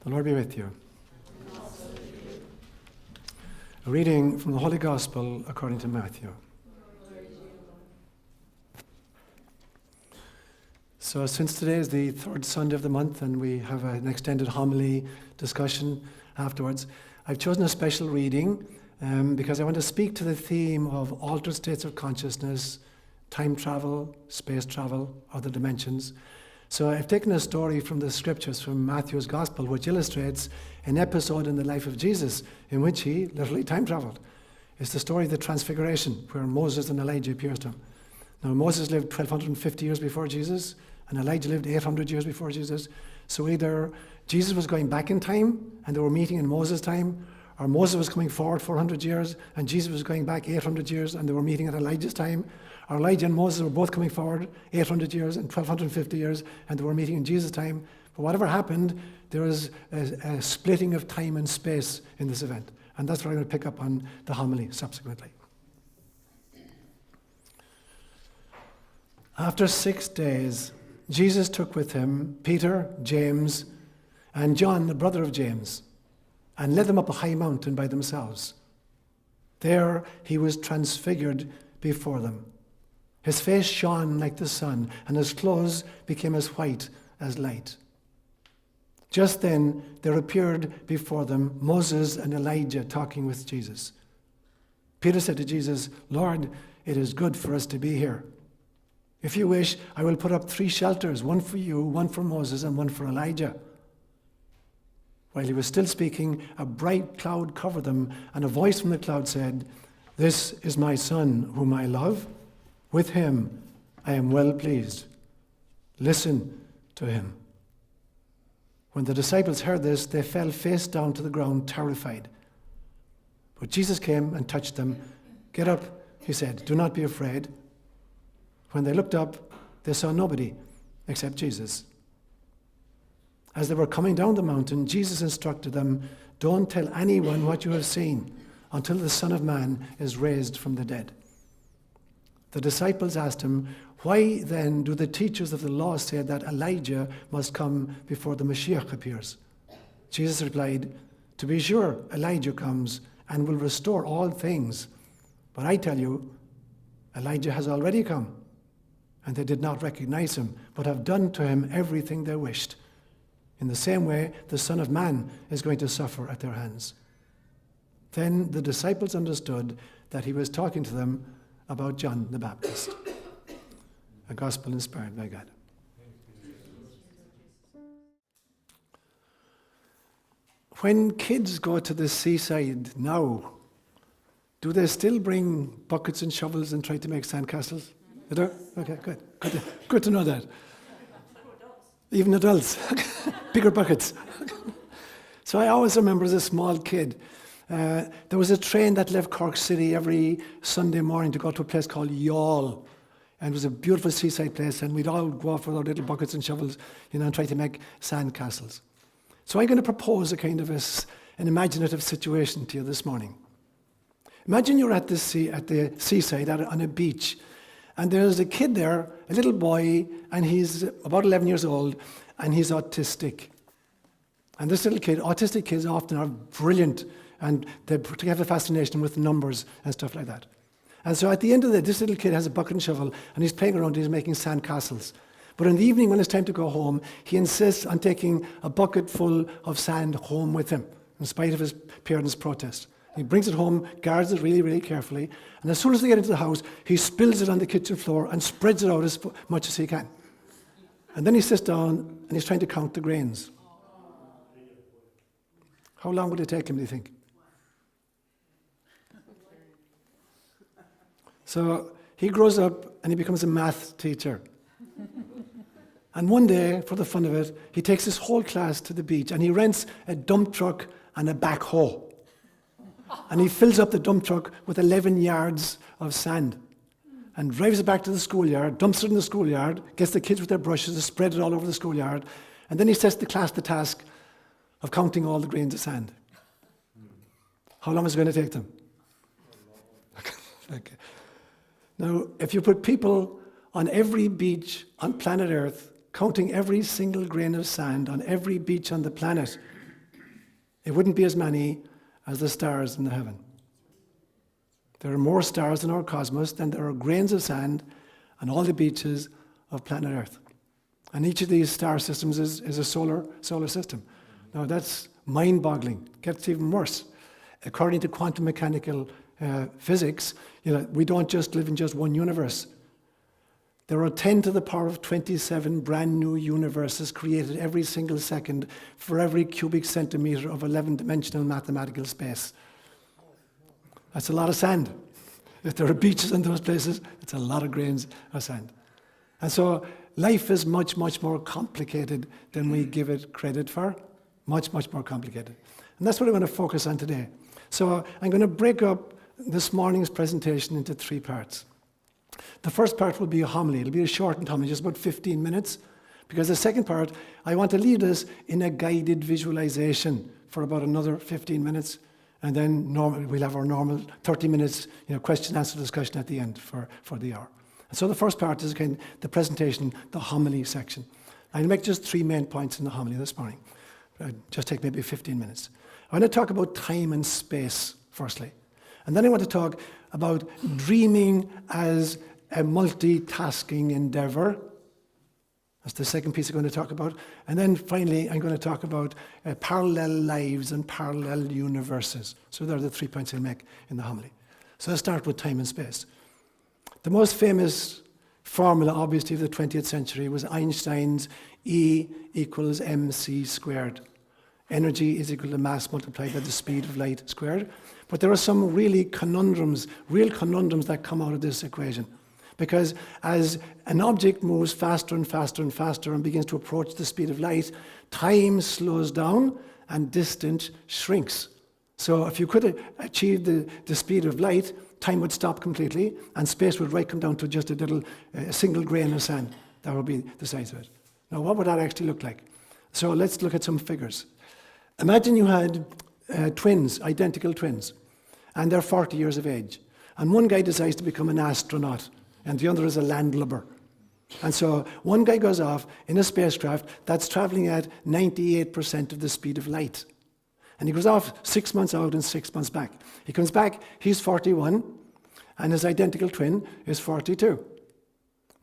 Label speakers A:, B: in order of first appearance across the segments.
A: The Lord be with you. A reading from the Holy Gospel according to Matthew. So since today is the third Sunday of the month and we have an extended homily discussion afterwards, I've chosen a special reading because I want to speak to the theme of altered states of consciousness, time travel, space travel, other dimensions. So I've taken a story from the scriptures from Matthew's Gospel which illustrates an episode in the life of Jesus in which he literally time traveled. It's the story of the Transfiguration where Moses and Elijah appears to him. Now Moses lived 1250 years before Jesus and Elijah lived 800 years before Jesus. So either Jesus was going back in time and they were meeting in Moses' time, or Moses was coming forward 400 years and Jesus was going back 800 years and they were meeting at Elijah's time, or Elijah and Moses were both coming forward 800 years and 1250 years and they were meeting in Jesus' time. But whatever happened, there was a splitting of time and space in this event. And that's what I'm going to pick up on the homily subsequently. After 6 days, Jesus took with him Peter, James, and John, the brother of James, and led them up a high mountain by themselves. There he was transfigured before them. His face shone like the sun, and his clothes became as white as light. Just then there appeared before them Moses and Elijah talking with Jesus. Peter said to Jesus, "Lord, it is good for us to be here. If you wish, I will put up 3 shelters, one for you, one for Moses, and one for Elijah." While he was still speaking, a bright cloud covered them, and a voice from the cloud said, "This is my son, whom I love. With him I am well pleased. Listen to him." When the disciples heard this, they fell face down to the ground, terrified. But Jesus came and touched them. "Get up," he said. "Do not be afraid." When they looked up, they saw nobody except Jesus. As they were coming down the mountain, Jesus instructed them, "Don't tell anyone what you have seen until the Son of Man is raised from the dead." The disciples asked him, "Why then do the teachers of the law say that Elijah must come before the Mashiach appears?" Jesus replied, "To be sure, Elijah comes and will restore all things. But I tell you, Elijah has already come, and they did not recognize him, but have done to him everything they wished. In the same way, the Son of Man is going to suffer at their hands." Then the disciples understood that he was talking to them about John the Baptist. A gospel inspired by God. When kids go to the seaside now, do they still bring buckets and shovels and try to make sandcastles? They do? Okay, good. Good to know that. Even adults. Bigger buckets. So I always remember as a small kid, there was a train that left Cork City every Sunday morning to go to a place called ÓLaoire. And it was a beautiful seaside place, and we'd all go off with our little buckets and shovels, and try to make sand castles. So I'm going to propose a kind of an imaginative situation to you this morning. Imagine you're at the seaside on a beach, and there's a kid there, a little boy, and he's about 11 years old, and he's autistic. And this little kid, autistic kids often are brilliant, and they have a fascination with numbers and stuff like that. And so at the end of the day, this little kid has a bucket and shovel, and he's playing around, he's making sand castles. But in the evening, when it's time to go home, he insists on taking a bucket full of sand home with him, in spite of his parents' protest. He brings it home, guards it really, really carefully, and as soon as they get into the house, he spills it on the kitchen floor and spreads it out as much as he can. And then he sits down, and he's trying to count the grains. How long would it take him, do you think? So he grows up and he becomes a math teacher. And one day, for the fun of it, he takes his whole class to the beach and he rents a dump truck and a backhoe. And he fills up the dump truck with 11 yards of sand and drives it back to the schoolyard, dumps it in the schoolyard, gets the kids with their brushes and spread it all over the schoolyard. And then he sets the class the task of counting all the grains of sand. How long is it going to take them? Okay. Now, if you put people on every beach on planet Earth, counting every single grain of sand on every beach on the planet, it wouldn't be as many as the stars in the heaven. There are more stars in our cosmos than there are grains of sand on all the beaches of planet Earth. And each of these star systems is a solar system. Now that's mind-boggling. It gets even worse. According to quantum mechanical physics, we don't just live in just one universe. There are 10 to the power of 27 brand new universes created every single second for every cubic centimeter of 11-dimensional mathematical space. That's a lot of sand. If there are beaches in those places, it's a lot of grains of sand. And so life is much, much more complicated than we give it credit for. Much, much more complicated. And that's what I want to focus on today. So I'm going to break up this morning's presentation into 3 parts. The first part will be a homily. It'll be a shortened homily, just about 15 minutes. Because the second part, I want to lead us in a guided visualization for about another 15 minutes. And then we'll have our normal 30 minutes question-answer discussion at the end for the hour. And so the first part is again the presentation, the homily section. I'll make just 3 main points in the homily this morning. It'll just take maybe 15 minutes. I want to talk about time and space, firstly. And then I want to talk about dreaming as a multitasking endeavor. That's the second piece I'm going to talk about. And then finally, I'm going to talk about parallel lives and parallel universes. So there are the 3 points I'll make in the homily. So let's start with time and space. The most famous formula, obviously, of the 20th century was Einstein's E equals mc squared. Energy is equal to mass multiplied by the speed of light squared. But there are some real conundrums that come out of this equation. Because as an object moves faster and faster and faster and begins to approach the speed of light, time slows down and distance shrinks. So if you could achieve the speed of light, time would stop completely and space would come down to just a single grain of sand. That would be the size of it. Now, what would that actually look like? So let's look at some figures. Imagine you had twins, identical twins, and they're 40 years of age. And one guy decides to become an astronaut, and the other is a landlubber. And so one guy goes off in a spacecraft that's traveling at 98% of the speed of light. And he goes off 6 months out and 6 months back. He comes back, he's 41, and his identical twin is 42.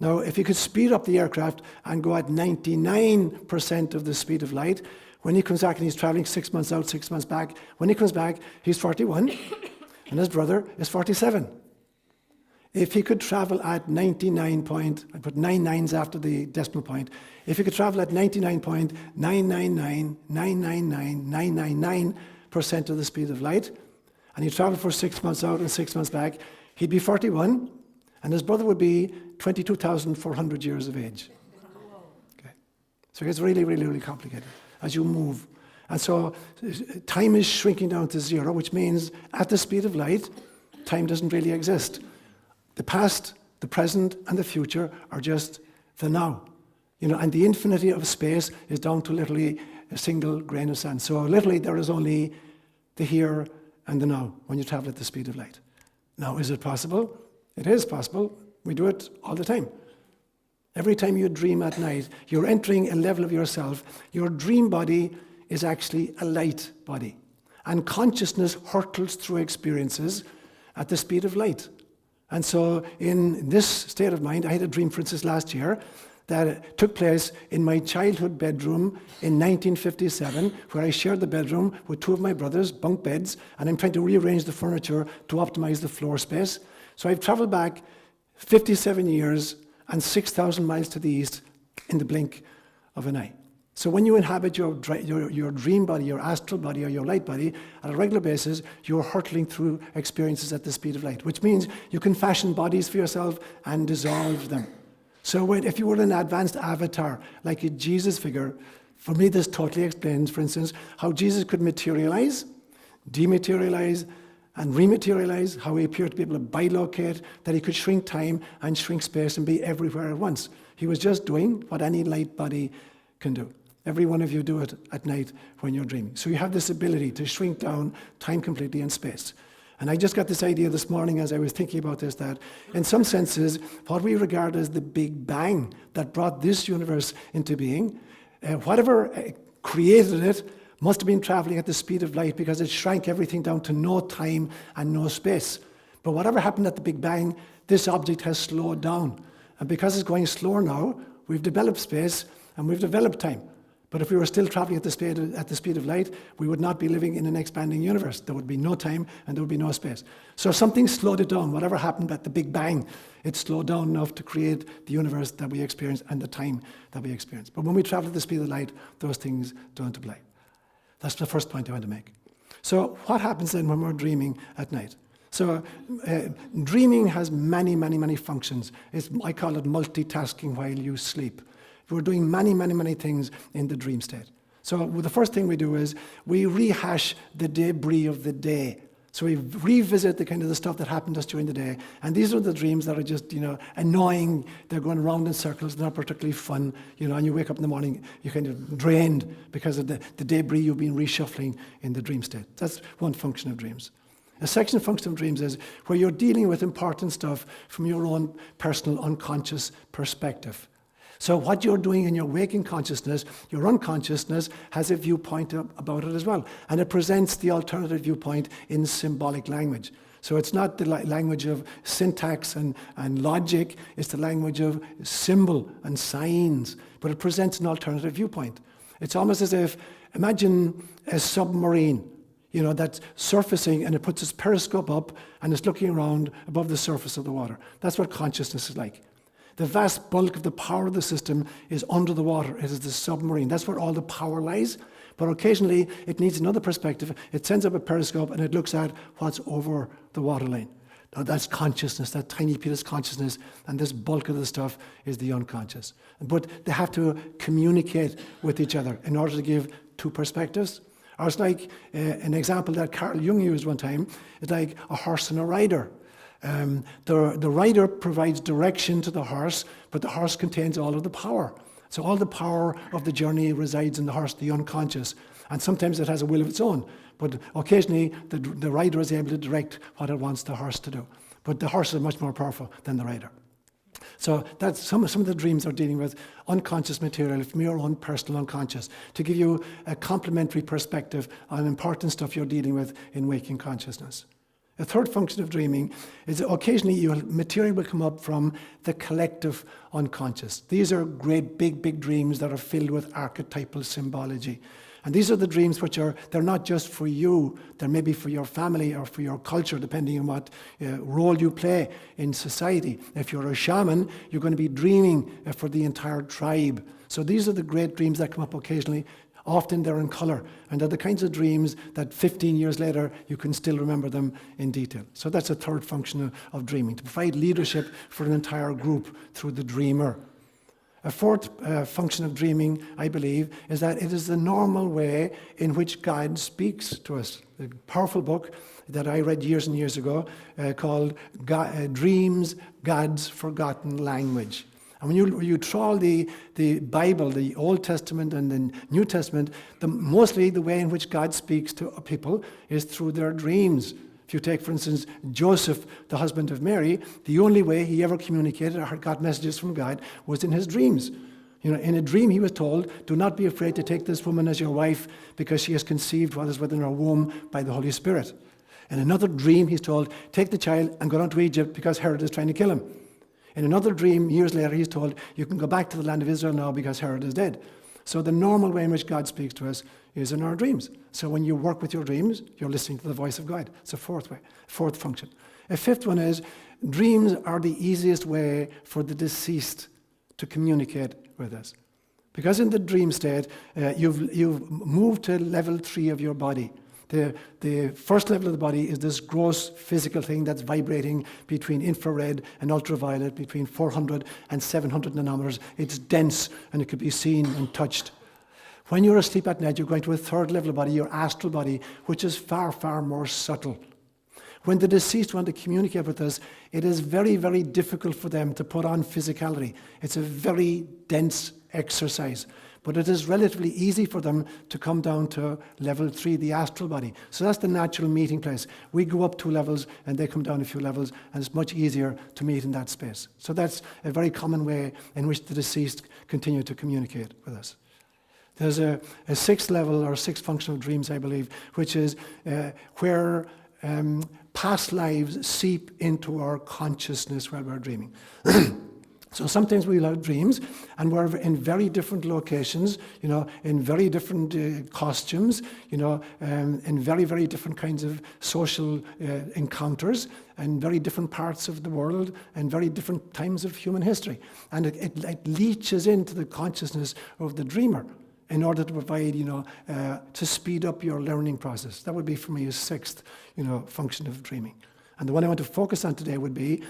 A: Now, if he could speed up the aircraft and go at 99% of the speed of light, when he comes back and he's traveling 6 months out, 6 months back, when he comes back, he's 41, and his brother is 47. If he could travel at 99 I put 9 nines after the decimal point, if he could travel at 99.9999999% of the speed of light, and he traveled for 6 months out and 6 months back, he'd be 41, and his brother would be 22,400 years of age. Okay. So it gets really, really, really complicated as you move. And so time is shrinking down to 0, which means at the speed of light, time doesn't really exist. The past, the present, and the future are just the now. And the infinity of space is down to literally a single grain of sand. So literally there is only the here and the now when you travel at the speed of light. Now, is it possible? It is possible. We do it all the time. Every time you dream at night, you're entering a level of yourself. Your dream body is actually a light body. And consciousness hurtles through experiences at the speed of light. And so in this state of mind, I had a dream, for instance, last year that took place in my childhood bedroom in 1957, where I shared the bedroom with 2 of my brothers, bunk beds, and I'm trying to rearrange the furniture to optimize the floor space. So I've traveled back 57 years and 6,000 miles to the east in the blink of an eye. So when you inhabit your dream body, your astral body, or your light body, on a regular basis, you're hurtling through experiences at the speed of light, which means you can fashion bodies for yourself and dissolve them. So if you were an advanced avatar, like a Jesus figure, for me this totally explains, for instance, how Jesus could materialize, dematerialize, and rematerialize, how he appeared to be able to bilocate, that he could shrink time and shrink space and be everywhere at once. He was just doing what any light body can do. Every one of you do it at night when you're dreaming. So you have this ability to shrink down time completely and space. And I just got this idea this morning as I was thinking about this, that in some senses, what we regard as the Big Bang that brought this universe into being, whatever created it Must have been traveling at the speed of light because it shrank everything down to no time and no space. But whatever happened at the Big Bang, this object has slowed down. And because it's going slower now, we've developed space and we've developed time. But if we were still traveling at the speed of light, we would not be living in an expanding universe. There would be no time and there would be no space. So something slowed it down. Whatever happened at the Big Bang, it slowed down enough to create the universe that we experience and the time that we experience. But when we travel at the speed of light, those things don't apply. That's the first point I want to make. So what happens then when we're dreaming at night? So dreaming has many, many, many functions. I call it multitasking while you sleep. We're doing many, many, many things in the dream state. So the first thing we do is we rehash the debris of the day. So we revisit the kind of the stuff that happened to us during the day. And these are the dreams that are just, annoying. They're going around in circles. They're not particularly fun. And you wake up in the morning, you're kind of drained because of the debris you've been reshuffling in the dream state. That's one function of dreams. A second function of dreams is where you're dealing with important stuff from your own personal unconscious perspective. So what you're doing in your waking consciousness, your unconsciousness has a viewpoint about it as well. And it presents the alternative viewpoint in symbolic language. So it's not the language of syntax and logic, it's the language of symbol and signs. But it presents an alternative viewpoint. It's almost as if, imagine a submarine, that's surfacing and it puts its periscope up and it's looking around above the surface of the water. That's what consciousness is like. The vast bulk of the power of the system is under the water. It is the submarine. That's where all the power lies. But occasionally, it needs another perspective. It sends up a periscope and it looks at what's over the waterline. Now, that's consciousness, that tiny bit of consciousness, and this bulk of the stuff is the unconscious. But they have to communicate with each other in order to give two perspectives. Or it's like an example that Carl Jung used one time. It's like a horse and a rider. The rider provides direction to the horse, but the horse contains all of the power. So all the power of the journey resides in the horse, the unconscious. And sometimes it has a will of its own. But occasionally the rider is able to direct what it wants the horse to do. But the horse is much more powerful than the rider. So that's some of the dreams are dealing with unconscious material from your own personal unconscious to give you a complementary perspective on important stuff you're dealing with in waking consciousness. A third function of dreaming is that occasionally material will come up from the collective unconscious. These are great big dreams that are filled with archetypal symbology. And these are the dreams they're not just for you, they're maybe for your family or for your culture, depending on what role you play in society. If you're a shaman, you're going to be dreaming for the entire tribe. So these are the great dreams that come up occasionally. Often they're in colour, and they're the kinds of dreams that 15 years later you can still remember them in detail. So that's a third function of dreaming, to provide leadership for an entire group through the dreamer. A fourth function of dreaming, I believe, is that it is the normal way in which God speaks to us. A powerful book that I read years and years ago called Dreams, God's Forgotten Language. And when you trawl the Bible, the Old Testament and the New Testament, mostly the way in which God speaks to people is through their dreams. If you take, for instance, Joseph, the husband of Mary, the only way he ever communicated or got messages from God was in his dreams. In a dream he was told, do not be afraid to take this woman as your wife because she has conceived what is within her womb by the Holy Spirit. In another dream he's told, take the child and go down to Egypt because Herod is trying to kill him. In another dream, years later, he's told, you can go back to the land of Israel now because Herod is dead. So the normal way in which God speaks to us is in our dreams. So when you work with your dreams, you're listening to the voice of God. It's a fourth function. A fifth one is, dreams are the easiest way for the deceased to communicate with us. Because in the dream state, you've moved to level 3 of your body. The first level of the body is this gross physical thing that's vibrating between infrared and ultraviolet, between 400 and 700 nanometers. It's dense and it could be seen and touched. When you're asleep at night, you're going to a third level of body, your astral body, which is far, far more subtle. When the deceased want to communicate with us, it is very, very difficult for them to put on physicality. It's a very dense exercise. But it is relatively easy for them to come down to level 3, the astral body. So that's the natural meeting place. We go up 2 levels and they come down a few levels, and it's much easier to meet in that space. So that's a very common way in which the deceased continue to communicate with us. There's a sixth level or sixth function of dreams, I believe, which is where past lives seep into our consciousness while we're dreaming. So sometimes we'll have dreams, and we're in very different locations, in very different costumes, in very, very different kinds of social encounters, and very different parts of the world, and very different times of human history. And it leaches into the consciousness of the dreamer in order to provide, to speed up your learning process. That would be, for me, a sixth, function of dreaming. And the one I want to focus on today would be,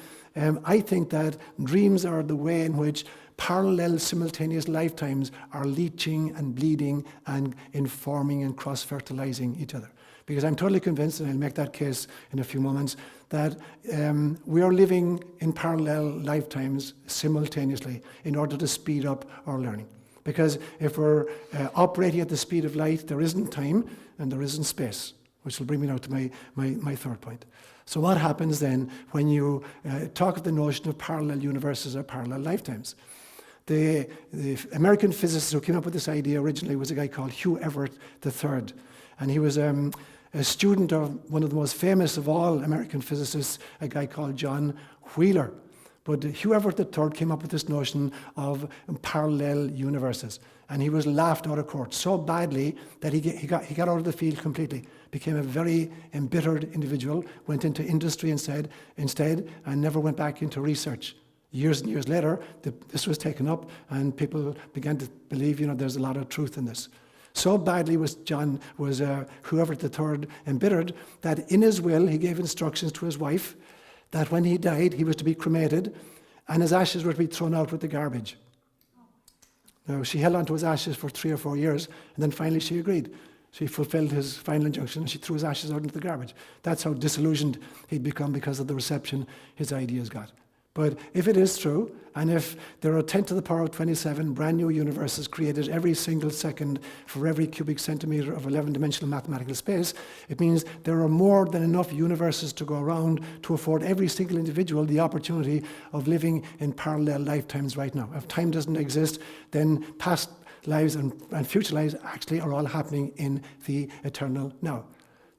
A: I think that dreams are the way in which parallel simultaneous lifetimes are leaching and bleeding and informing and cross-fertilizing each other. Because I'm totally convinced, and I'll make that case in a few moments, that we are living in parallel lifetimes simultaneously in order to speed up our learning. Because if we're operating at the speed of light, there isn't time and there isn't space, which will bring me now to my third point. So what happens then when you talk of the notion of parallel universes or parallel lifetimes? The American physicist who came up with this idea originally was a guy called Hugh Everett III. And he was a student of one of the most famous of all American physicists, a guy called John Wheeler. But Hugh Everett III came up with this notion of parallel universes. And he was laughed out of court so badly that he got out of the field completely, became a very embittered individual, went into industry instead, and never went back into research. Years and years later, this was taken up, and people began to believe, there's a lot of truth in this. So badly was Hugh Everett III embittered that in his will he gave instructions to his wife that when he died, he was to be cremated, and his ashes were to be thrown out with the garbage. Now, she held on to his ashes for 3 or 4 years, and then finally she agreed. She fulfilled his final injunction, and she threw his ashes out into the garbage. That's how disillusioned he'd become because of the reception his ideas got. But if it is true, and if there are 10 to the power of 27 brand new universes created every single second for every cubic centimeter of 11-dimensional mathematical space, it means there are more than enough universes to go around to afford every single individual the opportunity of living in parallel lifetimes right now. If time doesn't exist, then past lives and future lives actually are all happening in the eternal now.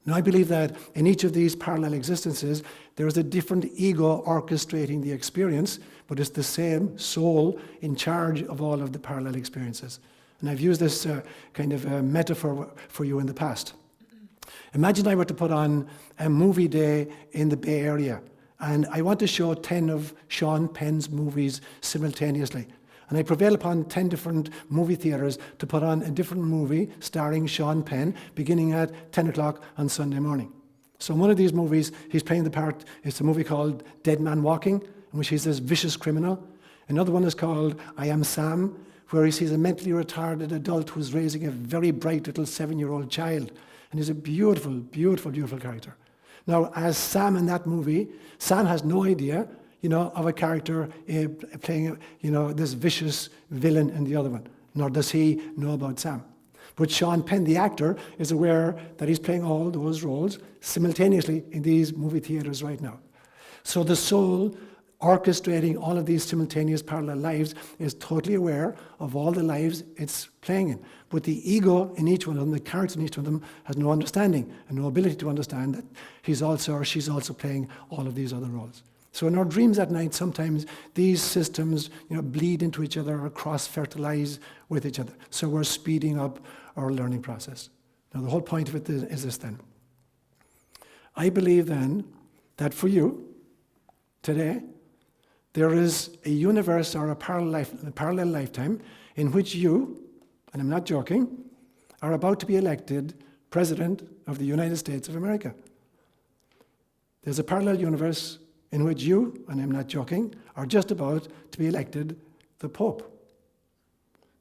A: Now, I believe that in each of these parallel existences, there is a different ego orchestrating the experience, but it's the same soul in charge of all of the parallel experiences. And I've used this kind of metaphor for you in the past. Imagine I were to put on a movie day in the Bay Area, and I want to show 10 of Seán Penn's movies simultaneously. And I prevail upon 10 different movie theatres to put on a different movie starring Seán Penn, beginning at 10 o'clock on Sunday morning. So in one of these movies, he's playing the part, it's a movie called Dead Man Walking, in which he's this vicious criminal. Another one is called I Am Sam, where he sees a mentally retarded adult who's raising a very bright little 7-year-old child. And he's a beautiful, beautiful, beautiful character. Now, as Sam in that movie, Sam has no idea of a character playing, this vicious villain in the other one, nor does he know about Sam. But Seán Penn, the actor, is aware that he's playing all those roles simultaneously in these movie theatres right now. So the soul orchestrating all of these simultaneous parallel lives is totally aware of all the lives it's playing in. But the ego in each one of them, the character in each one of them, has no understanding and no ability to understand that he's also or she's also playing all of these other roles. So in our dreams at night, sometimes these systems, bleed into each other or cross-fertilize with each other. So we're speeding up our learning process. Now, the whole point of it is this then. I believe then that for you, today, there is a universe or a parallel lifetime in which you, and I'm not joking, are about to be elected President of the United States of America. There's a parallel universe in which you, and I'm not joking, are just about to be elected the Pope.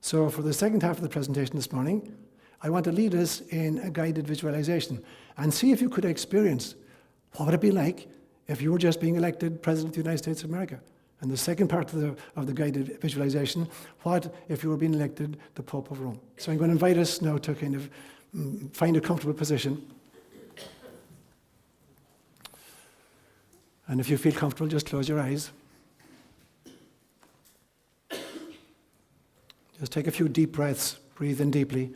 A: So for the second half of the presentation this morning, I want to lead us in a guided visualization and see if you could experience what would it be like if you were just being elected President of the United States of America. And the second part of the guided visualization, what if you were being elected the Pope of Rome? So I'm going to invite us now to kind of find a comfortable position. And if you feel comfortable, just close your eyes. Just take a few deep breaths Breathe in deeply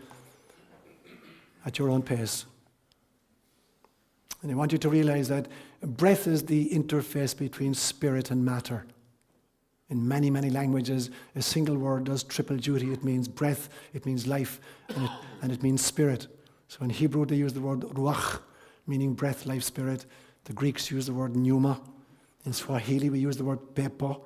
A: at your own pace. And I want you to realize that breath is the interface between spirit and matter. In many, many languages, a single word does triple duty. It means breath, it means life, and it means spirit. So in Hebrew, they use the word ruach, meaning breath, life, spirit. The Greeks use the word pneuma. In Swahili, we use the word pepo.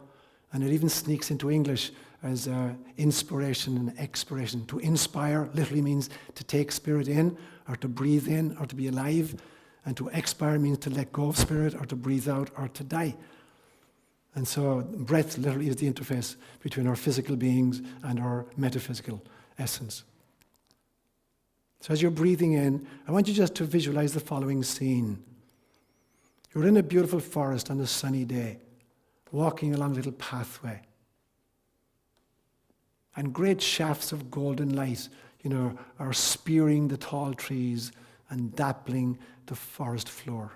A: And it even sneaks into English as inspiration and expiration. To inspire literally means to take spirit in, or to breathe in, or to be alive. And to expire means to let go of spirit, or to breathe out, or to die. And so breath literally is the interface between our physical beings and our metaphysical essence. So as you're breathing in, I want you just to visualize the following scene. You're in a beautiful forest on a sunny day, walking along a little pathway. And great shafts of golden light, are spearing the tall trees and dappling the forest floor.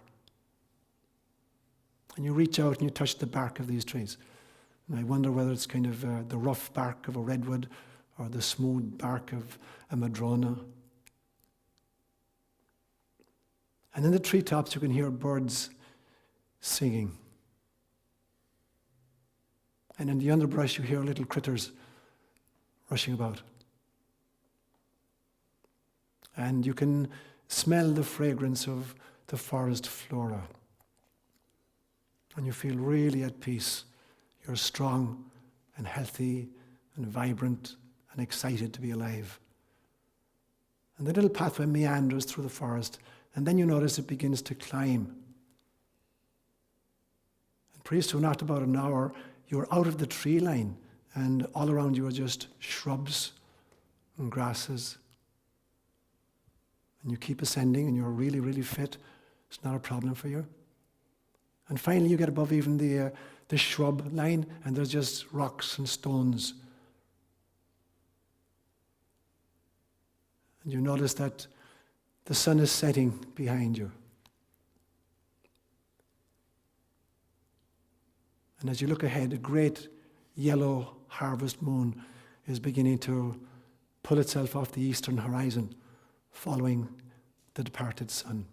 A: And you reach out and you touch the bark of these trees. And I wonder whether it's kind of the rough bark of a redwood or the smooth bark of a madrona. And in the treetops you can hear birds singing. And in the underbrush you hear little critters rushing about. And you can smell the fragrance of the forest flora. And you feel really at peace. You're strong and healthy and vibrant and excited to be alive. And the little pathway meanders through the forest, and then you notice it begins to climb. And pretty soon, after about an hour, you're out of the tree line, and all around you are just shrubs and grasses. And you keep ascending, and you're really, really fit. It's not a problem for you. And finally, you get above even the shrub line, and there's just rocks and stones. And you notice that the sun is setting behind you. And as you look ahead, a great yellow harvest moon is beginning to pull itself off the eastern horizon, following the departed sun.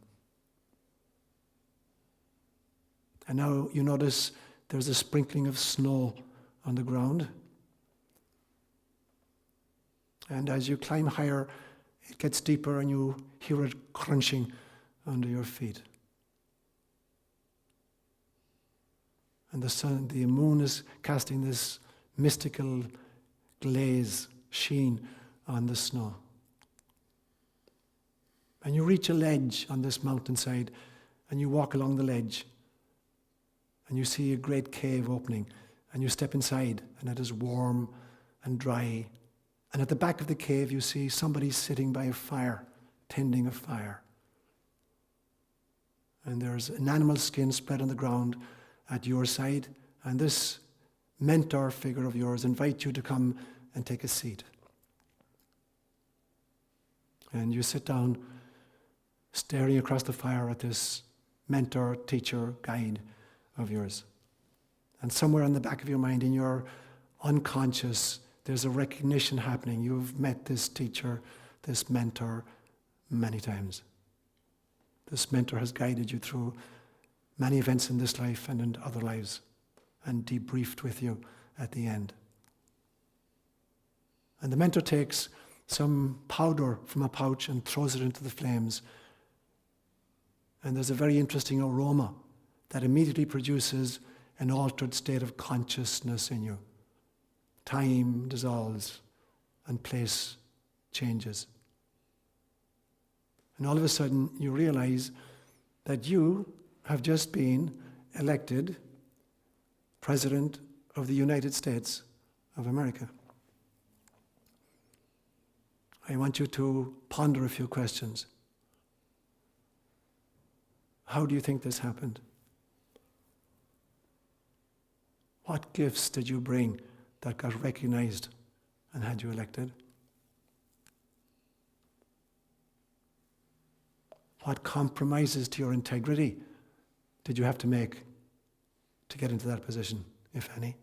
A: And now you notice there's a sprinkling of snow on the ground. And as you climb higher, it gets deeper and you hear it crunching under your feet. And the moon is casting this mystical glaze, sheen on the snow. And you reach a ledge on this mountainside and you walk along the ledge. And you see a great cave opening, and you step inside, and it is warm and dry. And at the back of the cave, you see somebody sitting by a fire, tending a fire. And there's an animal skin spread on the ground at your side, and this mentor figure of yours invites you to come and take a seat. And you sit down, staring across the fire at this mentor, teacher, guide of yours. And somewhere in the back of your mind, in your unconscious, there's a recognition happening. You've met this teacher, this mentor, many times. This mentor has guided you through many events in this life and in other lives, and debriefed with you at the end. And the mentor takes some powder from a pouch and throws it into the flames. And there's a very interesting aroma that immediately produces an altered state of consciousness in you. Time dissolves and place changes. And all of a sudden you realize that you have just been elected President of the United States of America. I want you to ponder a few questions. How do you think this happened? What gifts did you bring that got recognized and had you elected? What compromises to your integrity did you have to make to get into that position, if any?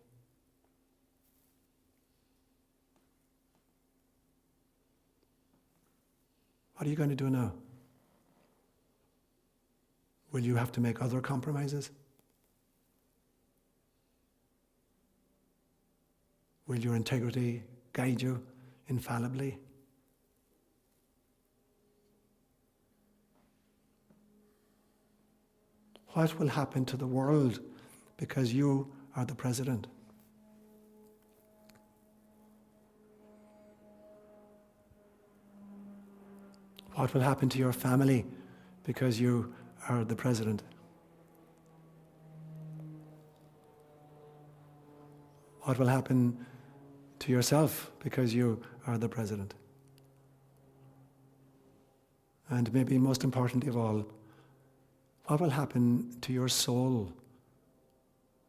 A: What are you going to do now? Will you have to make other compromises? Will your integrity guide you infallibly? What will happen to the world because you are the president? What will happen to your family because you are the president? What will happen to yourself because you are the president? And maybe most importantly of all, what will happen to your soul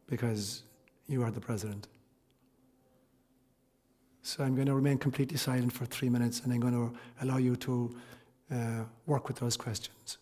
A: because you are the president? So I'm going to remain completely silent for 3 minutes, and I'm going to allow you to work with those questions.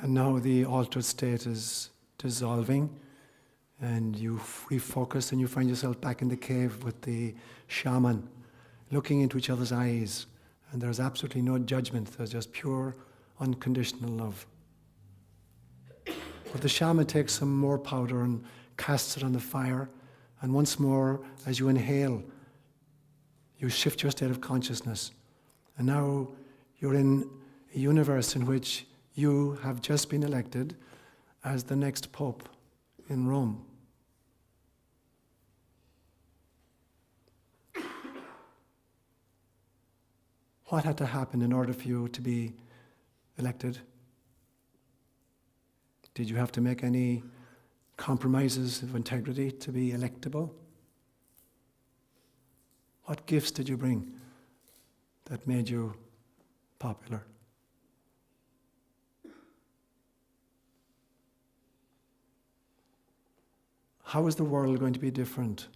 A: And now the altered state is dissolving, and you refocus, and you find yourself back in the cave with the shaman, looking into each other's eyes, and there's absolutely no judgment. There's just pure, unconditional love. But the shaman takes some more powder and casts it on the fire, and once more, as you inhale, you shift your state of consciousness. And now you're in a universe in which you have just been elected as the next Pope in Rome. What had to happen in order for you to be elected? Did you have to make any compromises of integrity to be electable? What gifts did you bring that made you popular? How is the world going to be different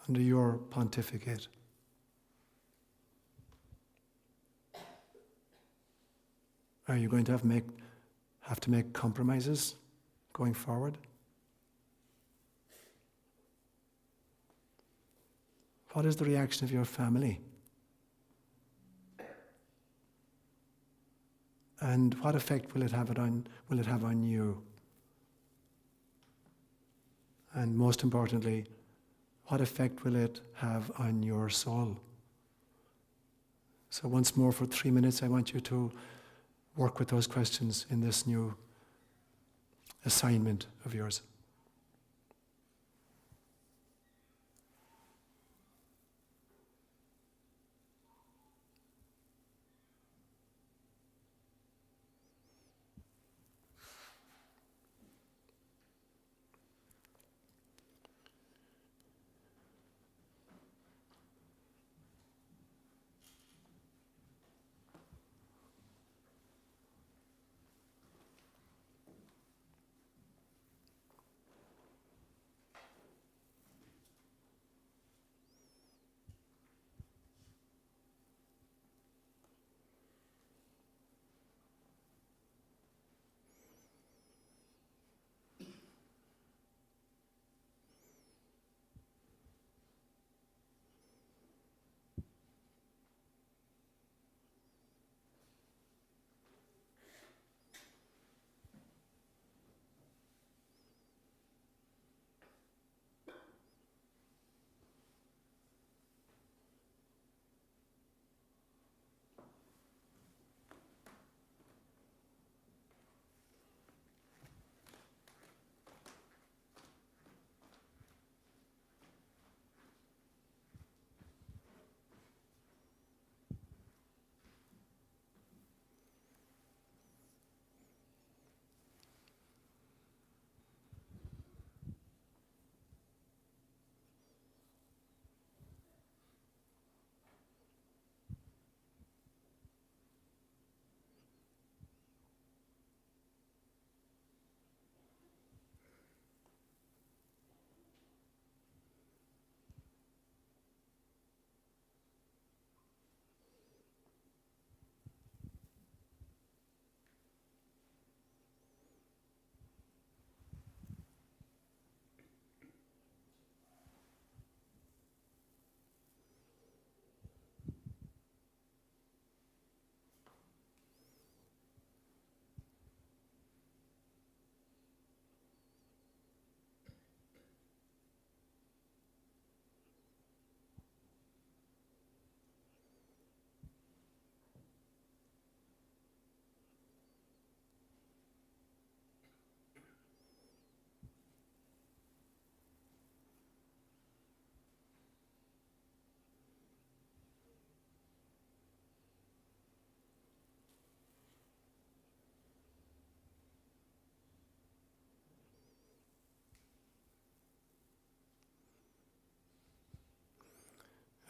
A: under your pontificate? Are you going to have to make compromises going forward? What is the reaction of your family? And what effect will it have on you? And most importantly, what effect will it have on your soul? So once more, for 3 minutes, I want you to work with those questions in this new assignment of yours.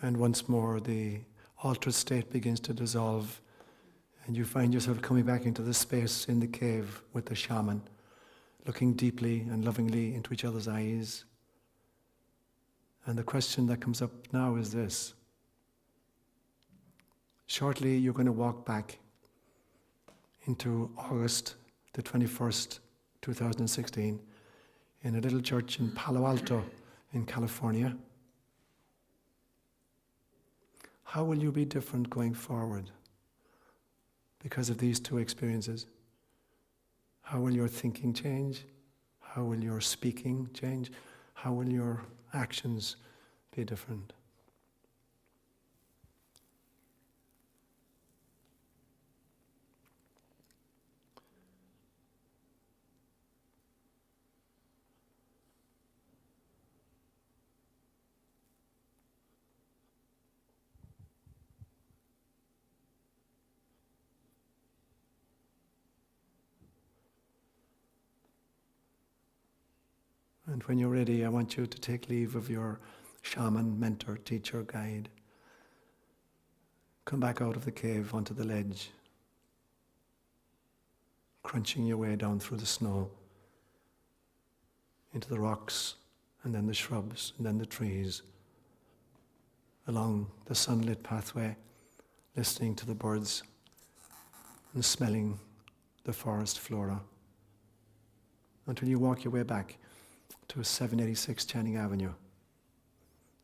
A: And once more, the altered state begins to dissolve, and you find yourself coming back into the space in the cave with the shaman, looking deeply and lovingly into each other's eyes. And the question that comes up now is this. Shortly, you're going to walk back into August the 21st, 2016, in a little church in Palo Alto in California. How will you be different going forward because of these two experiences? How will your thinking change? How will your speaking change? How will your actions be different? And when you're ready, I want you to take leave of your shaman, mentor, teacher, guide. Come back out of the cave onto the ledge, crunching your way down through the snow, into the rocks, and then the shrubs, and then the trees, along the sunlit pathway, listening to the birds and smelling the forest flora, until you walk your way back to 786 Channing Avenue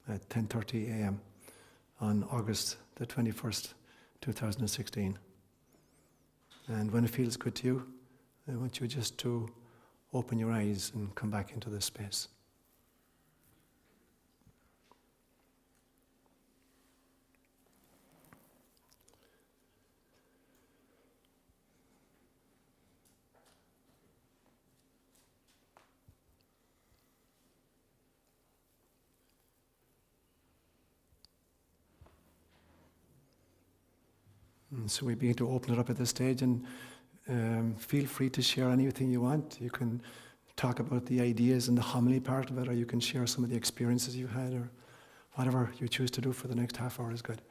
A: at 10:30 a.m. on August the 21st, 2016. And when it feels good to you, I want you just to open your eyes and come back into this space. And so we begin to open it up at this stage, and feel free to share anything you want. You can talk about the ideas and the homily part of it, or you can share some of the experiences you had, or whatever you choose to do for the next half hour is good.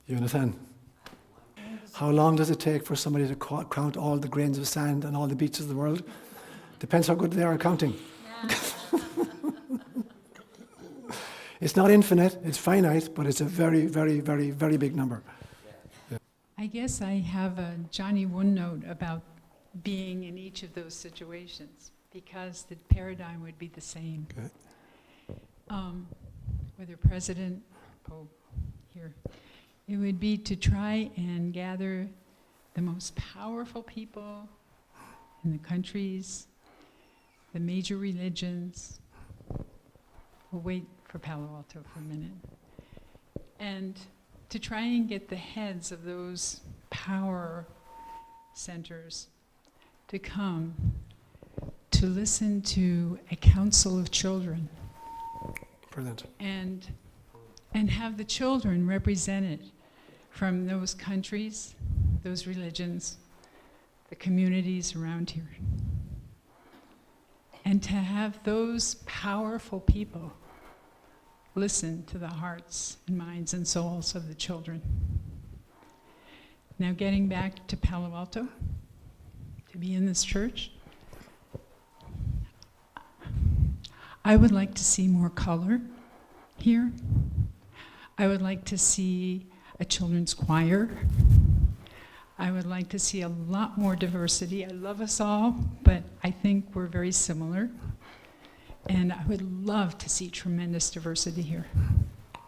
A: You understand? How long does it take for somebody to count all the grains of sand on all the beaches of the world? Depends how good they are at counting. It's not infinite, it's finite, but it's a very, very, very, very big number. Yeah.
B: I guess I have a Johnny One note about being in each of those situations, because the paradigm would be the same.
A: Okay.
B: Whether president, pope, here, it would be to try and gather the most powerful people in the countries, the major religions. We'll wait for Palo Alto for a minute. And to try and get the heads of those power centers to come to listen to a council of children.
A: Brilliant.
B: And have the children represented from those countries, those religions, the communities around here. And to have those powerful people listen to the hearts and minds and souls of the children. Now getting back to Palo Alto, to be in this church, I would like to see more color here. I would like to see a children's choir. I would like to see a lot more diversity. I love us all, but I think we're very similar. And I would love to see tremendous diversity here.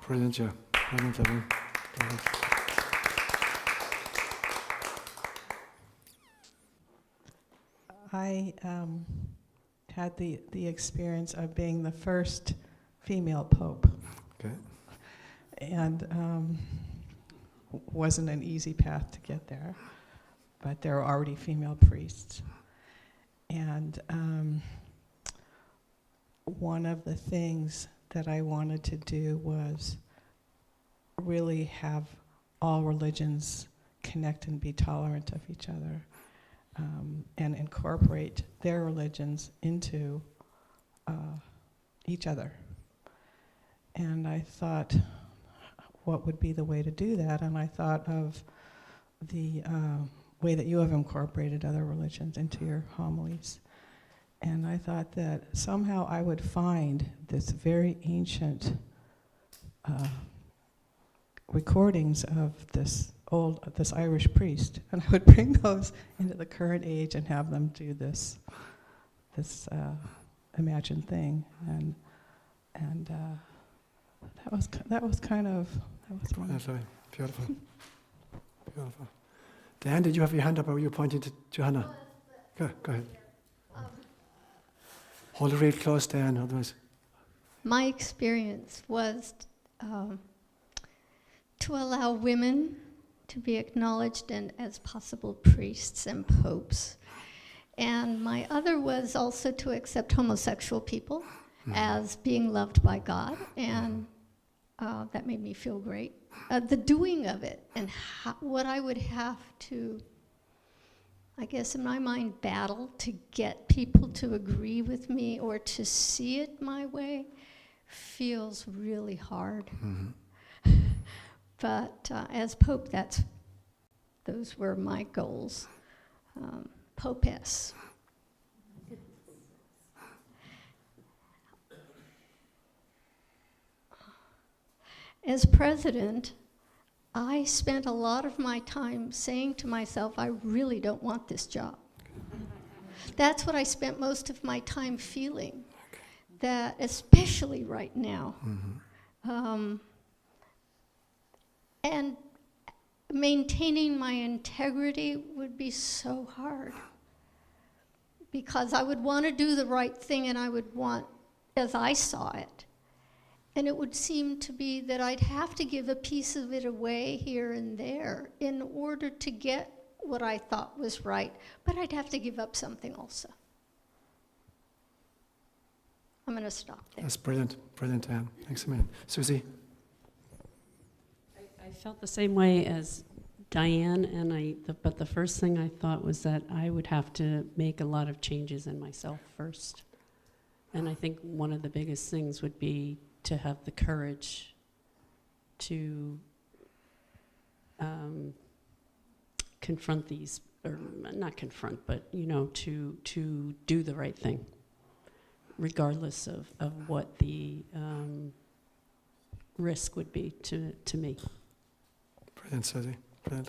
A: Brilliant, yeah. Brilliant, Evan. Brilliant.
C: I had the experience of being the first female pope.
A: Okay.
C: And wasn't an easy path to get there, but there were already female priests. And one of the things that I wanted to do was really have all religions connect and be tolerant of each other, and incorporate their religions into each other. And I thought, what would be the way to do that? And I thought of the way that you have incorporated other religions into your homilies. And I thought that somehow I would find this very ancient recordings of this Irish priest, and I would bring those into the current age and have them do this imagined thing, and that was
A: Beautiful. Beautiful. Dan, did you have your hand up, or were you pointing to Johanna? Go ahead. Hold it real close, Dan, otherwise.
D: My experience was to allow women to be acknowledged and as possible priests and popes. And my other was also to accept homosexual people as being loved by God, and that made me feel great. The doing of it, and what I would have to, I guess in my mind, battle to get people to agree with me or to see it my way feels really hard. Mm-hmm. But as Pope, those were my goals. Popess. as president, I spent a lot of my time saying to myself, I really don't want this job. That's what I spent most of my time feeling, that especially right now. And maintaining my integrity would be so hard, because I would want to do the right thing, and I would want, as I saw it, and it would seem to be that I'd have to give a piece of it away here and there in order to get what I thought was right, but I'd have to give up something also. I'm going to stop there.
A: That's brilliant. Brilliant, Anne. Thanks a million. Susie?
E: I felt the same way as Diane, and but the first thing I thought was that I would have to make a lot of changes in myself first. And I think one of the biggest things would be to have the courage to confront these, or not confront, but to do the right thing, regardless of what the risk would be to me.
A: Brilliant, Susie. Brilliant.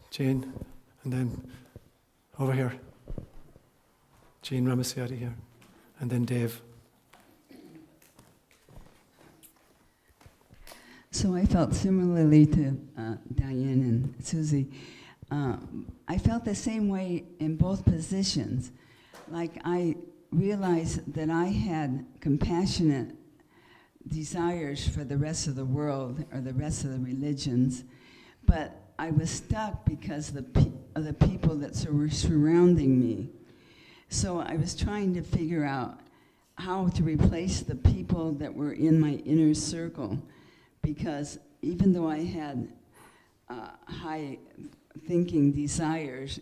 A: Jean, and then over here. Jean Ramasiati here. And then Dave.
F: So I felt similarly to Diane and Susie. I felt the same way in both positions. Like I realized that I had compassionate desires for the rest of the world or the rest of the religions, but I was stuck because of the people that were surrounding me. So I was trying to figure out how to replace the people that were in my inner circle, because even though I had high thinking desires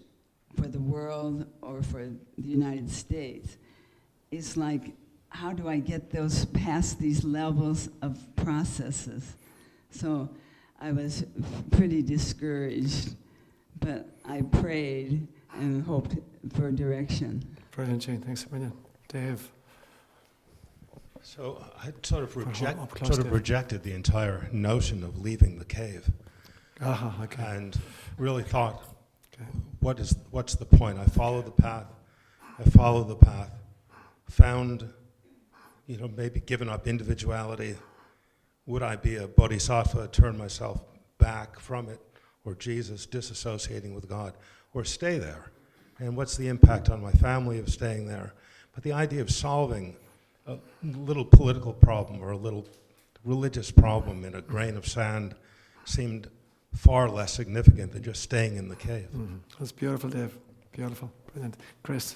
F: for the world or for the United States, it's like, how do I get those past these levels of processes? So I was pretty discouraged, but I prayed and hoped for direction.
A: Brilliant, Jean. Thanks a million. Dave.
G: So I sort of
A: Dave.
G: rejected the entire notion of leaving the cave,
A: Okay.
G: and really thought,
A: Okay.
G: what's the point? I followed the path, found, maybe given up individuality. Would I be a bodhisattva, turn myself back from it, or Jesus, disassociating with God, or stay there? And what's the impact on my family of staying there? But the idea of solving a little political problem or a little religious problem in a grain of sand seemed far less significant than just staying in the cave.
A: That's beautiful, Dave. Beautiful. Brilliant. Chris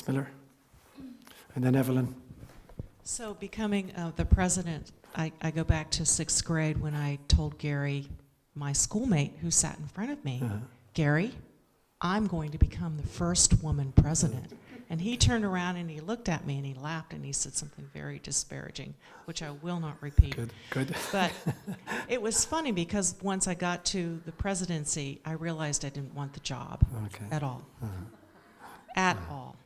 A: Miller. And then Evelyn.
H: So becoming the president, I go back to 6th grade when I told Gary, my schoolmate who sat in front of me, Gary, I'm going to become the first woman president. And he turned around and he looked at me and he laughed and he said something very disparaging, which I will not repeat.
A: Good.
H: But it was funny because once I got to the presidency, I realized I didn't want the job at all. At all.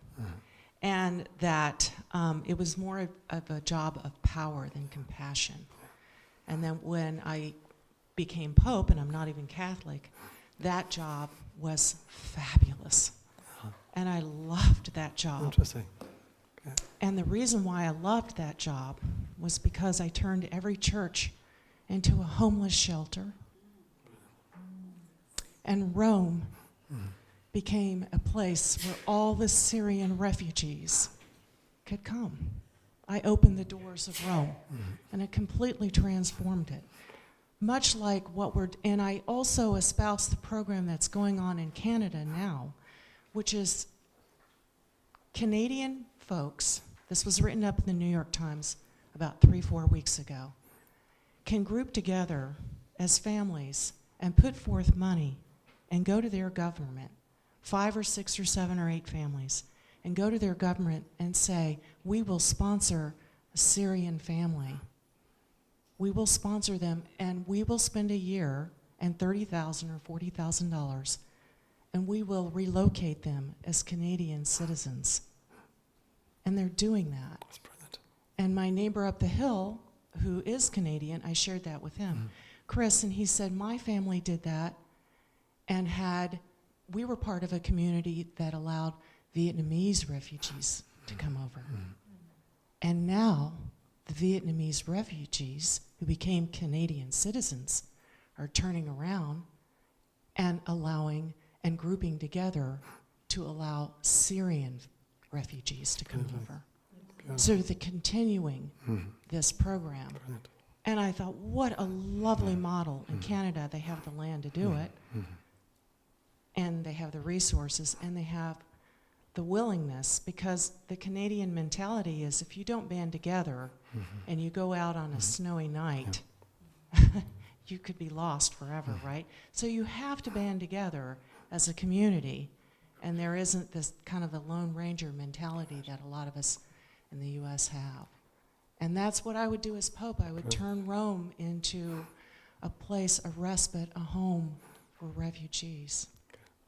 H: And that it was more of a job of power than compassion. And then when I became Pope, and I'm not even Catholic, that job was fabulous. And I loved that job.
A: Interesting. Okay.
H: And the reason why I loved that job was because I turned every church into a homeless shelter. And Rome became a place where all the Syrian refugees could come. I opened the doors of Rome, and it completely transformed it. Much like and I also espouse the program that's going on in Canada now, which is Canadian folks, this was written up in the New York Times about 3-4 weeks ago, can group together as families and put forth money and go to their government, 5 or 6 or 7 or 8 families, and go to their government and say, we will sponsor a Syrian family. We will sponsor them, and we will spend a year and $30,000 or $40,000, and we will relocate them as Canadian citizens. And they're doing that.
A: That's brilliant.
H: And my neighbor up the hill who is Canadian, I shared that with him, Chris, and he said, my family did that and we were part of a community that allowed Vietnamese refugees to come over. And now the Vietnamese refugees who became Canadian citizens are turning around and allowing and grouping together to allow Syrian refugees to come over. So they're continuing this program.
A: Brilliant.
H: And I thought, what a lovely model. In Canada, they have the land to do it, and they have the resources, and they have the willingness, because the Canadian mentality is if you don't band together and you go out on a snowy night, you could be lost forever, right? So you have to band together as a community, and there isn't this kind of a Lone Ranger mentality that a lot of us in the U.S. have. And that's what I would do as Pope. I would turn Rome into a place, a respite, a home for refugees.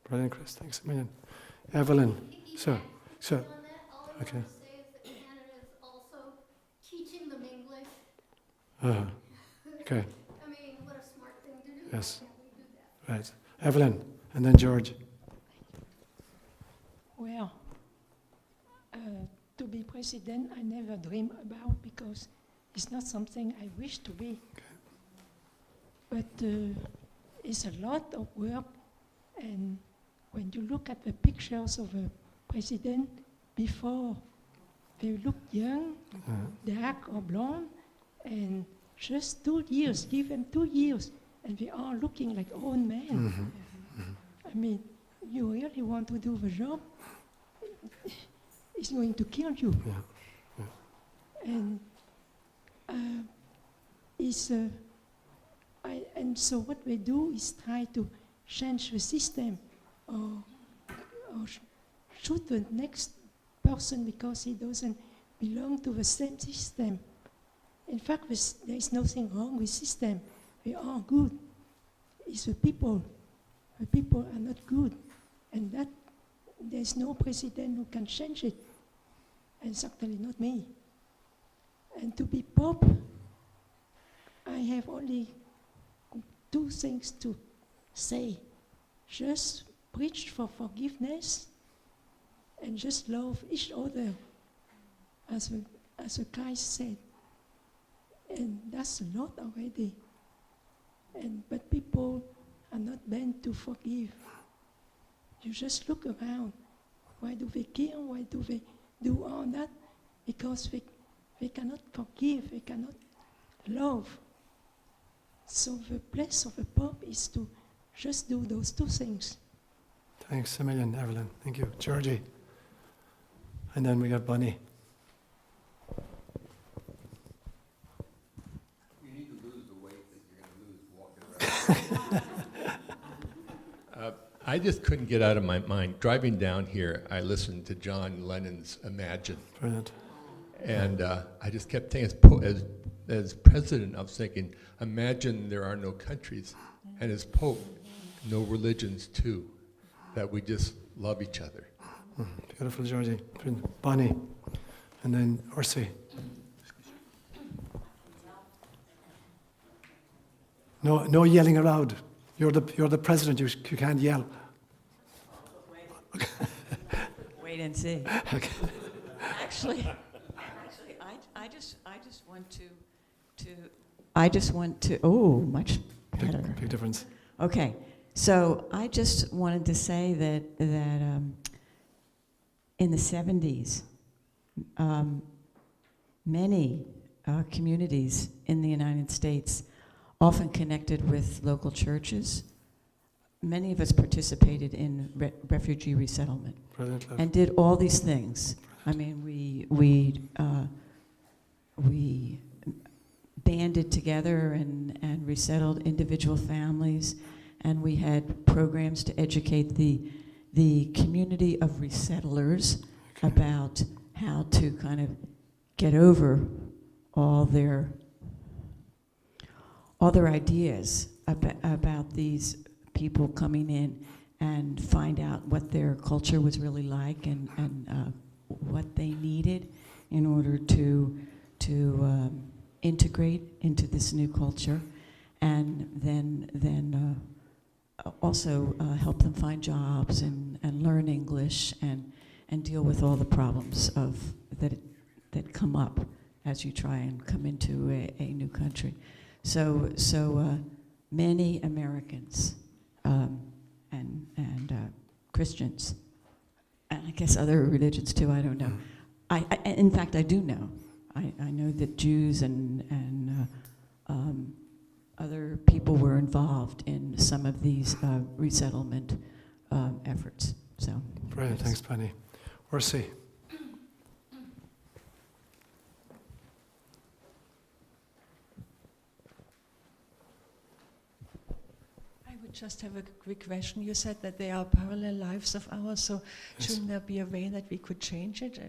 A: Brilliant, Chris. Thanks a million. Evelyn. So.
D: On that, all I
A: Okay.
D: want to say is that Canada is also teaching them English.
A: Okay.
D: I mean, what a smart thing to do.
A: Yes.
D: Why can't we do that?
A: Right. Evelyn, and then George.
I: Well, to be president, I never dream about because it's not something I wish to be. But it's a lot of work, and when you look at the pictures of a president before, they look young, dark or blonde, and just 2 years, give them 2 years, and they are looking like old men. I mean, you really want to do the job, it's going to kill you. And and so what we do is try to change the system, or shoot the next person because he doesn't belong to the same system. In fact, there is nothing wrong with system. We are good. It's the people. The people are not good, and that there's no president who can change it, and certainly not me. And to be Pope, I have only 2 things to say. Just preach for forgiveness and just love each other, as Christ said. And that's a lot already. But people are not meant to forgive. You just look around. Why do they kill? Why do they do all that? Because they cannot forgive, they cannot love. So the place of a Pope is to just do those 2 things.
A: Thanks a million, Evelyn. Thank you. Georgie. And then we got Bunny.
J: You need to lose the weight that you're going to lose walking around. I just couldn't get out of my mind. Driving down here, I listened to John Lennon's Imagine.
A: Brilliant.
J: And I just kept thinking, as president, I was thinking, imagine there are no countries. And as Pope, no religions too. That we just love each other.
A: Beautiful, Georgie. Bonnie. And then Ursi. No yelling aloud. You're the president. You can't yell.
K: Wait and see.
A: Okay.
K: Actually, I just want to. Oh, much better.
A: Big difference.
K: Okay, so I just wanted to say that in the 70s, many communities in the United States, often connected with local churches, many of us participated in refugee resettlement.
A: Brilliant.
K: And did all these things. I mean, we banded together and resettled individual families, and we had programs to educate the community of resettlers about how to kind of get over all their ideas about these people coming in, and find out what their culture was really like, and what they needed in order to integrate into this new culture, and then also help them find jobs and learn English and deal with all the problems that come up as you try and come into a new country. So many Americans and Christians, and I guess other religions too, I don't know. In fact, I do know. I know that Jews and other people were involved in some of these resettlement efforts. So,
A: Brilliant, thanks, Penny. Orsi.
L: I would just have a quick question. You said that there are parallel lives of ours, so
A: Yes.
L: shouldn't there be a way that we could change it?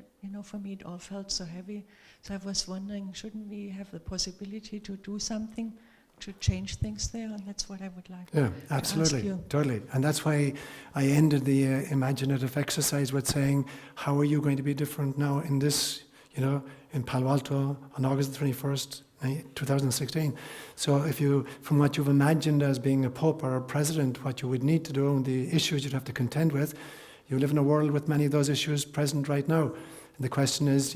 L: For me it all felt so heavy. So I was wondering, shouldn't we have the possibility to do something to change things there? And that's what I would like
A: Yeah,
L: to
A: absolutely,
L: ask you.
A: totally. And that's why I ended the imaginative exercise with saying, how are you going to be different now in this, in Palo Alto on August 21st, 2016. So if you, from what you've imagined as being a pope or a president, what you would need to do and the issues you'd have to contend with, you live in a world with many of those issues present right now. And the question is,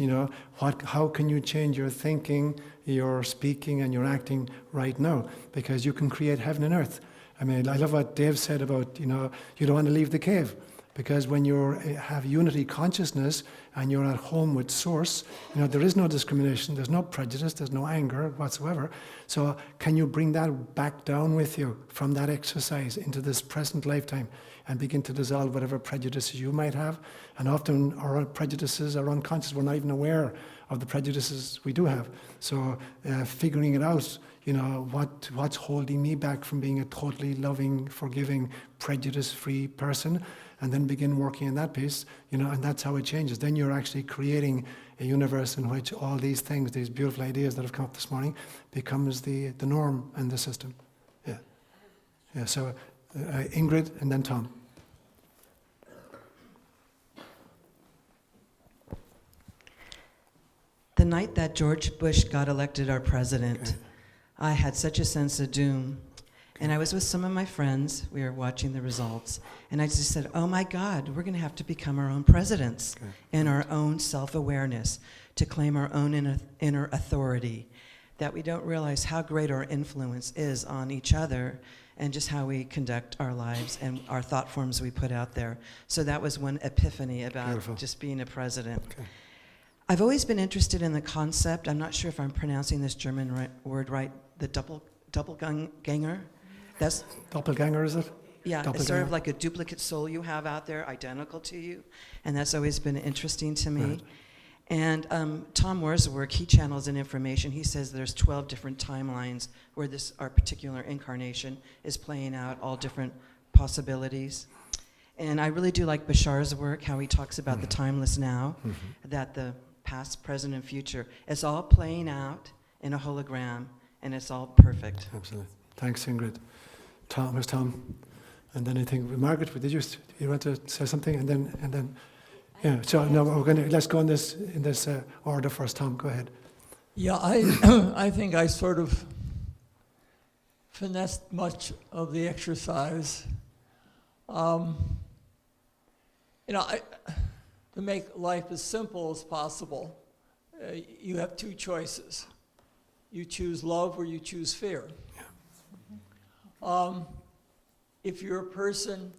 A: how can you change your thinking, your speaking and your acting right now? Because you can create heaven and earth. I mean, I love what Dave said about, you don't want to leave the cave. Because when you have unity consciousness and you're at home with source, there is no discrimination, there's no prejudice, there's no anger whatsoever. So can you bring that back down with you from that exercise into this present lifetime and begin to dissolve whatever prejudices you might have? And often our prejudices are unconscious, we're not even aware of the prejudices we do have. So figuring it out, what's holding me back from being a totally loving, forgiving, prejudice-free person, and then begin working in that piece, and that's how it changes. Then you're actually creating a universe in which all these things, these beautiful ideas that have come up this morning, becomes the norm and the system. Yeah. So Ingrid and then Tom.
M: The night that George Bush got elected our president, I had such a sense of doom. And I was with some of my friends, we were watching the results, and I just said, oh my God, we're gonna have to become our own presidents in our own self-awareness, to claim our own inner authority, that we don't realize how great our influence is on each other and just how we conduct our lives and our thought forms we put out there. So that was one epiphany about just being a president. I've always been interested in the concept, I'm not sure if I'm pronouncing this German word right, the doppelganger. That's
A: Doppelganger, is it?
M: Yeah, it's sort of like a duplicate soul you have out there, identical to you, and that's always been interesting to me.
A: Right.
M: And Tom Moore's work, he channels in information. He says there's 12 different timelines where our particular incarnation is playing out all different possibilities. And I really do like Bashar's work, how he talks about the timeless now, that the past, present, and future, it's all playing out in a hologram, and it's all perfect.
A: Absolutely. Thanks, Ingrid. Tom, where's Tom? And then I think Margaret, did you want to say something? And then, yeah. So no, let's go in this order first. Tom, go ahead.
N: Yeah, I think I sort of finessed much of the exercise. To make life as simple as possible, you have two choices. You choose love or you choose fear. If you're a person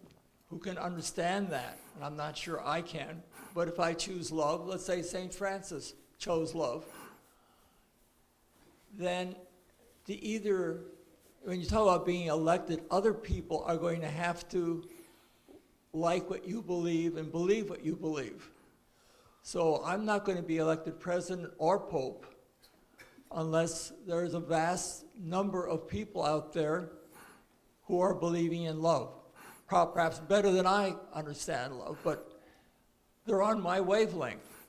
N: who can understand that, and I'm not sure I can, but if I choose love, let's say St. Francis chose love, then when you talk about being elected, other people are going to have to like what you believe and believe what you believe. So I'm not going to be elected president or pope unless there's a vast number of people out there who are believing in love. Perhaps better than I understand love, but they're on my wavelength.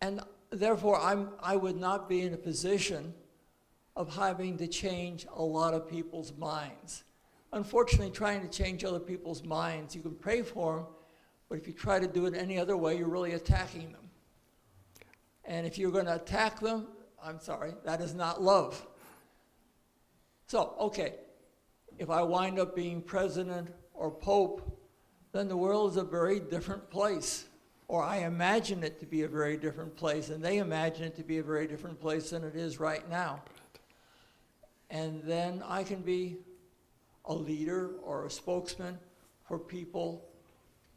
N: And therefore, I would not be in a position of having to change a lot of people's minds. Unfortunately, trying to change other people's minds, you can pray for them, but if you try to do it any other way, you're really attacking them. And if you're going to attack them, I'm sorry, that is not love. So, okay, if I wind up being president or pope, then the world is a very different place. Or I imagine it to be a very different place, and they imagine it to be a very different place than it is right now. And then I can be a leader or a spokesman for people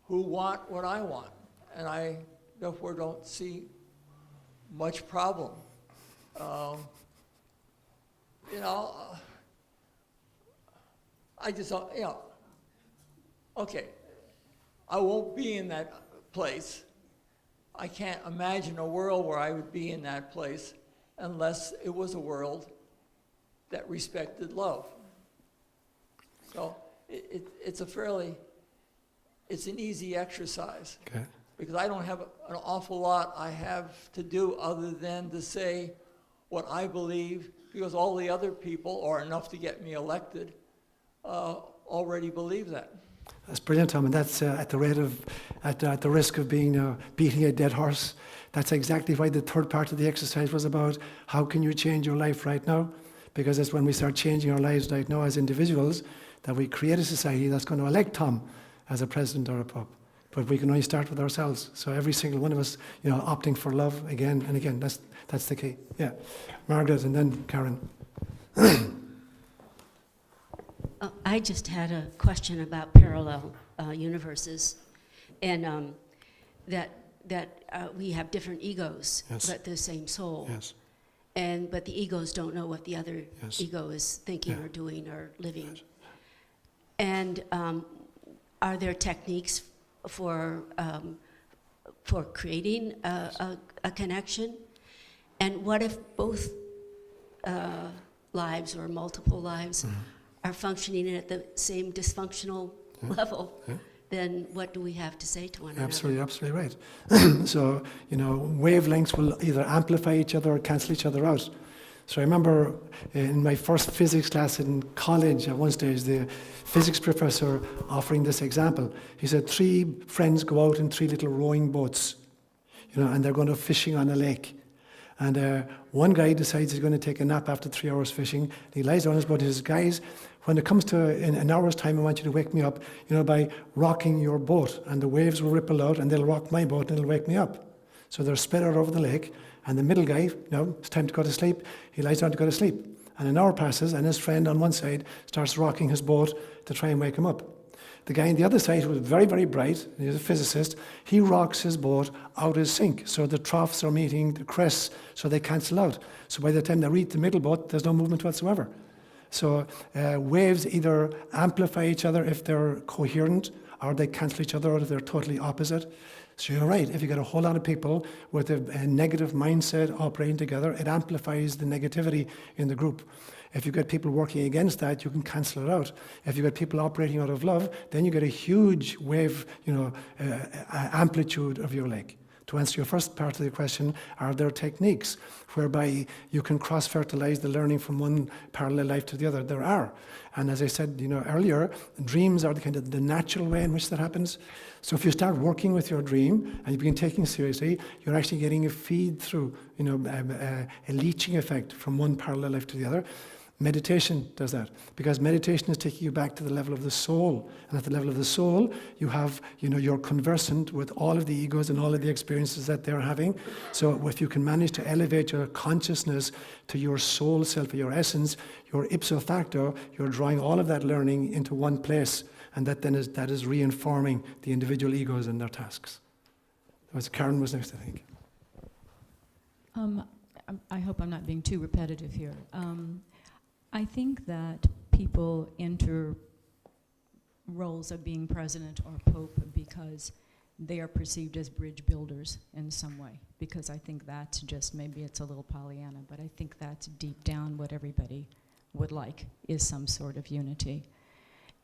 N: who want what I want. And I, therefore, don't see much problem. You know, I just don't, you know, okay, I won't be in that place. I can't imagine a world where I would be in that place unless it was a world that respected love. So it's a fairly, it's an easy exercise.
A: Okay.
N: Because I don't have an awful lot I have to do other than to say what I believe, because all the other people, or enough to get me elected, already believe that.
A: That's brilliant, Tom, and that's at the risk of being beating a dead horse. That's exactly why the third part of the exercise was about how can you change your life right now? Because it's when we start changing our lives right now as individuals that we create a society that's going to elect Tom as a president or a pope. But we can only start with ourselves. So every single one of us, you know, opting for love again and again. That's the key. Yeah, Margaret, and then Karen.
O: I just had a question about parallel universes, and that we have different egos,
A: Yes.
O: but the same soul.
A: Yes.
O: But the egos don't know what the other
A: Yes.
O: ego is thinking
A: Yeah.
O: or doing or living. And are there techniques for creating a connection? And what if both lives or multiple lives are functioning at the same dysfunctional level?
A: Yeah.
O: Then what do we have to say to one another?
A: Absolutely right. So, you know, wavelengths will either amplify each other or cancel each other out. So I remember in my first physics class in college at one stage, the physics professor offering this example. He said 3 friends go out in 3 little rowing boats, you know, and they're going to fishing on a lake. And one guy decides he's going to take a nap after 3 hours fishing. And he lies down on his boat. He says, guys, when it comes to in an hour's time, I want you to wake me up, you know, by rocking your boat. And the waves will ripple out and they'll rock my boat and it'll wake me up. So they're spread out over the lake. And the middle guy, you know, it's time to go to sleep. He lies down to go to sleep. And an hour passes and his friend on one side starts rocking his boat to try and wake him up. The guy on the other side, who was very, very bright, he's a physicist, he rocks his boat out his sink. So the troughs are meeting the crests, so they cancel out. So by the time they reach the middle boat, there's no movement whatsoever. So waves either amplify each other if they're coherent, or they cancel each other out if they're totally opposite. So you're right, if you get a whole lot of people with a negative mindset operating together, it amplifies the negativity in the group. If you get people working against that, you can cancel it out. If you get people operating out of love, then you get a huge wave, you know, amplitude of your lake. To answer your first part of the question, are there techniques whereby you can cross-fertilize the learning from one parallel life to the other? There are. And as I said, you know, earlier, dreams are the kind of the natural way in which that happens. So if you start working with your dream and you begin taking it seriously, you're actually getting a feed through, you know, a leaching effect from one parallel life to the other. Meditation does that, because meditation is taking you back to the level of the soul. And at the level of the soul, you have, you know, you're conversant with all of the egos and all of the experiences that they're having. So if you can manage to elevate your consciousness to your soul self, or your essence, your ipso facto, you're drawing all of that learning into one place. And that then is reinforming the individual egos and their tasks. Karen was next, I think.
P: I hope I'm not being too repetitive here. I think that people enter roles of being president or pope because they are perceived as bridge builders in some way. Because I think that's just, maybe it's a little Pollyanna, but I think that's deep down what everybody would like, is some sort of unity.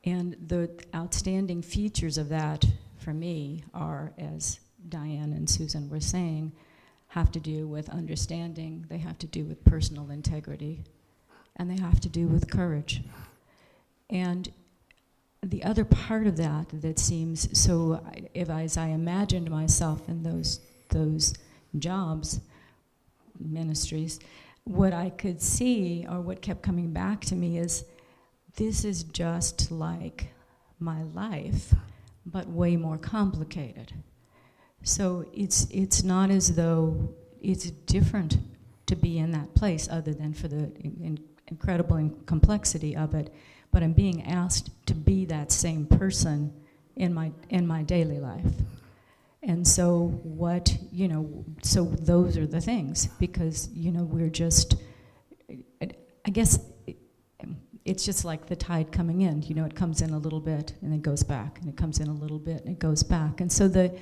P: And the outstanding features of that, for me, are, as Diane and Susan were saying, have to do with understanding, they have to do with personal integrity, and they have to do with courage. And the other part of that that seems, so as I imagined myself in those jobs, ministries, what I could see, or what kept coming back to me, is this is just like my life, but way more complicated. So it's not as though it's different to be in that place, other than for the incredible complexity of it, but I'm being asked to be that same person in my daily life. And so so those are the things, because, we're just, I guess it's just like the tide coming in, it comes in a little bit and it goes back, and it comes in a little bit and it goes back. And so the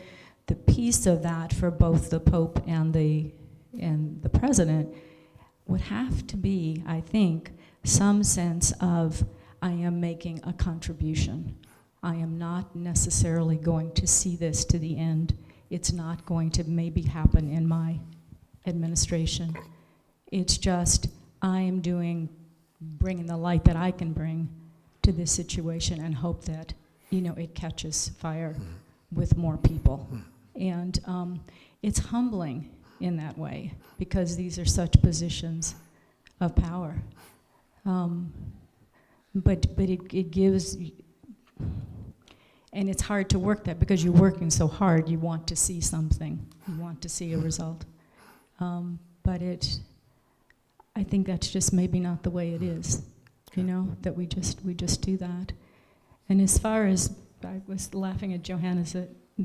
P: piece of that for both the Pope and the President would have to be, I think, some sense of, I am making a contribution. I am not necessarily going to see this to the end. It's not going to maybe happen in my administration. It's just, I am bringing the light that I can bring to this situation, and hope that, it catches fire with more people. And it's humbling in that way, because these are such positions of power. But it gives, and it's hard to work that, because you're working so hard, you want to see something, you want to see a result. But I think that's just maybe not the way it is, that we just do that. And as far as, I was laughing at Johannes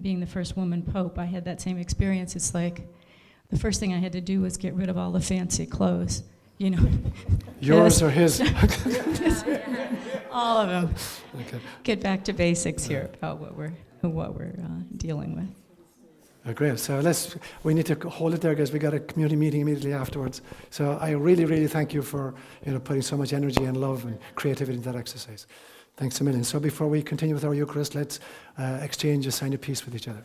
P: being the first woman pope, I had that same experience. It's like, the first thing I had to do was get rid of all the fancy clothes,
A: Yours or his?
P: All of them.
A: Okay.
P: Get back to basics here about what we're dealing with.
A: Great. So we need to hold it there, because we got a community meeting immediately afterwards. So I really, really thank you for putting so much energy and love and creativity into that exercise. Thanks a million. So before we continue with our Eucharist, let's exchange a sign of peace with each other.